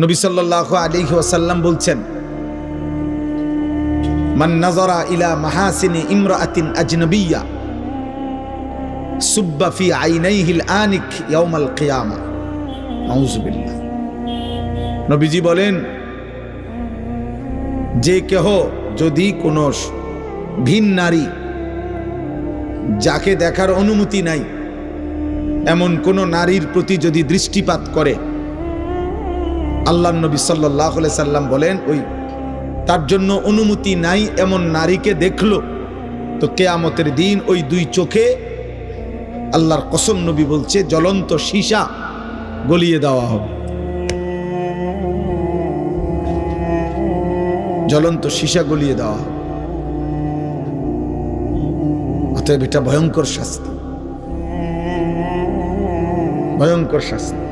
নবী সাল্লাল্লাহু আলাইহি ওয়াসাল্লাম বলছেন, মান নাযারা ইলা মাহাসিনি ইমরাআতিন আজনাবিয়্যা সুব্বা ফি আইনাইহিল আনিক ইয়াউমাল কিয়ামা। নাউযুবিল্লাহ। নবীজি বলেন, যে কেহ যদি কোনো ভিন নারী যাকে দেখার অনুমতি নাই এমন কোন নারীর প্রতি যদি দৃষ্টিপাত করে, আল্লাহর নবী সাল্লাল্লাহু আলাইহি সাল্লাম বলেন, ওই তার জন্য অনুমতি নাই এমন নারীকে দেখলো তো কিয়ামতের দিন ওই দুই চোখে আল্লাহর কসম নবী বলছে জ্বলন্ত সীসা গলিয়ে দেওয়া হবে। জ্বলন্ত সীসা গলিয়ে দেওয়া হবে। অতএব এটা ভয়ঙ্কর শাস্তি, ভয়ঙ্কর শাস্তি।